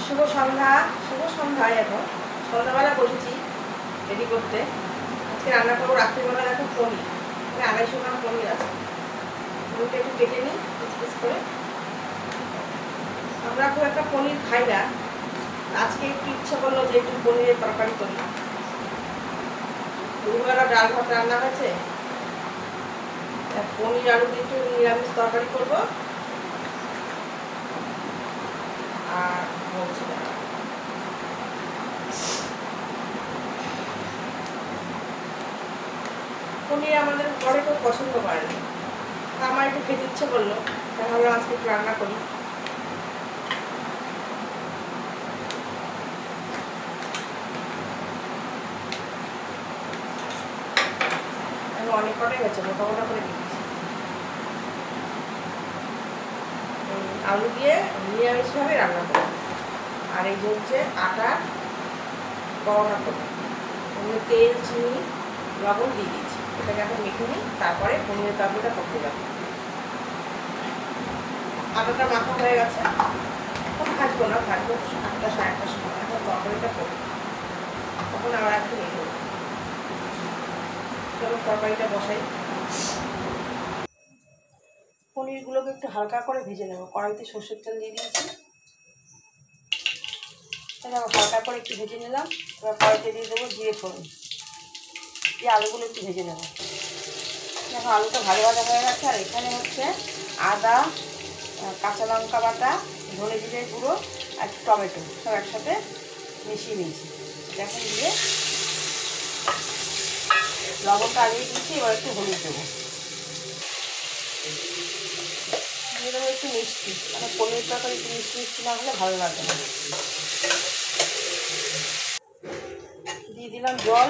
শুভ সন্ধ্যায় এখন সন্ধ্যাবেলা বসেছি রেডি করতে। আজকে রান্না করবো রাত্রিবেলা দেখো পনির, 250 গ্রাম পনির আছে। পনিরটা একটু কেটে নিই পিস পিস করে। আমরা খুব একটা পনির খাই না, আজকে একটু ইচ্ছা করলো যে একটু পনিরের তরকারি করি। দুপুরবেলা ডাল ভাত রান্না হয়েছে, পনির আলু দিয়ে একটু নিরামিষ তরকারি করবো। আর বলছি পনির আমাদের ঘরে কেউ পছন্দ করে না, আমার একটু খেতে ইচ্ছে করলো, তাই ভাবলাম আজকে একটু রান্না করি। অনেক কটাই হয়েছে, মোটা মোটা করে দিচ্ছি। আলু দিয়ে নিরামিষভাবে রান্না করব। আর এই যে হচ্ছে আটা করোনা করবো, তেল চিনি লবণ দিয়ে দিচ্ছি। এটাকে এখন মেখে নিই, তারপরে পনিরের তরকারিটা করতে যাবো। আটাটা মাখা হয়ে গেছে, এখন ভাজবো না, ভাজবো 8টা 8:30টার সময়। এখন তরকারিটা করবো, তখন আবার একটু নিয়ে দেবো। চলো তরকারিটা বসাই। পনিরগুলোকে একটু হালকা করে ভেজে নেবো। কড়াইতে সর্ষের তেল দিয়ে দিয়েছি, হালকা করে একটু ভেজে নিলাম। এবার কড়াইতে দিয়ে দেবো জিরে ফোড়ন, দিয়ে আলুগুলো একটু ভেজে নেবো। দেখো আলুটা ভালো ভাজা হয়ে গেছে। আর এখানে হচ্ছে আদা, কাঁচা লঙ্কা বাটা, ধনে জিরে গুঁড়ো আর টমেটো সব একসাথে মিশিয়ে নিয়েছি। এখন দিয়ে লবণটা আগিয়ে দিয়েছি, এবার একটু হলুদ দেবো, দিয়ে দেবো একটু মিষ্টি, মানে পনির তরকারি একটু মিষ্টি মিষ্টি না হলে ভালো লাগবে না। দিয়ে দিলাম জল।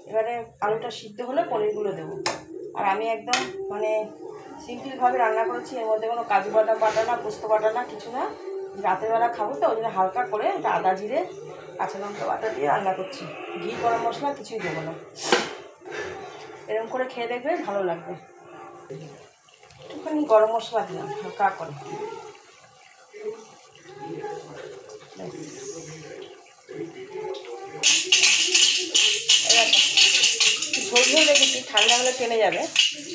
এবারে আলুটা সিদ্ধ হলে পনিরগুলো দেবো। আর আমি একদম মানে সিম্পলভাবে রান্না করেছি, এর মধ্যে কোনো কাজু বাটা বাটা না, পোস্ত বাটা না, কিছু না। রাতের বেলা খাবো তো, ওই জন্য হালকা করে আদা জিরে কাঁচা লঙ্কা বাটা দিয়ে রান্না করছি। ঘি গরম মশলা কিছুই দেবো না। এরকম করে খেয়ে দেখবে, ভালো লাগবে। একটুখানি গরম মশলা দিলাম হালকা করে। ঝোল ঝোল রেখেছি, ঠান্ডা হলে টেনে যাবে।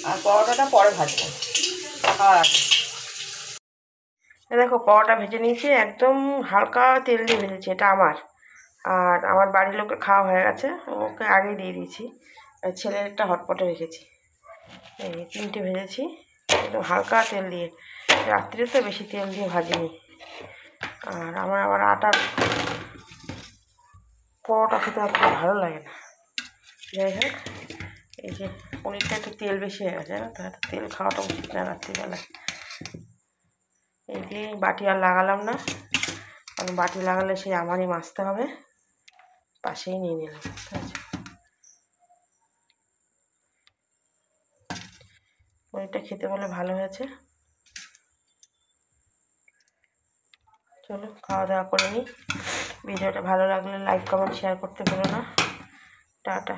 আর পরোটাটা পরে ভাজবো খাওয়ার আগে। দেখো পরোটা ভেজে নিয়েছি, একদম হালকা তেল দিয়ে ভেজেছি। এটা আমার, আর আমার বাড়ির লোকের খাওয়া হয়ে গেছে, ওকে আগেই দিয়ে দিয়েছি। ছেলের একটা হটপটে রেখেছি। এই 3টে ভেজেছি একদম হালকা তেল দিয়ে। রাত্রে তো বেশি তেল দিয়ে ভাজিনি। আর আমার আবার আটার পরোটা খেতে অত ভালো লাগে না। যাই হোক, এই যে পনিরটা একটু তেল বেশি হয়ে গেছে না, তো এত তেল খাওয়াটা উচিত না রাত্রিবেলায়। এই দিয়ে বাটি আর লাগালাম না, কারণ বাটি লাগালে সেই আমারই মাজতে হবে। পাশেই নিয়ে নিলাম, ঠিক আছে। পনিরটা খেতে বলে ভালো হয়েছে। চলো খাওয়া দাওয়া করে নিই। ভিডিওটা ভালো লাগলে লাইক কমেন্ট শেয়ার করতে ভুলো না। টাটা।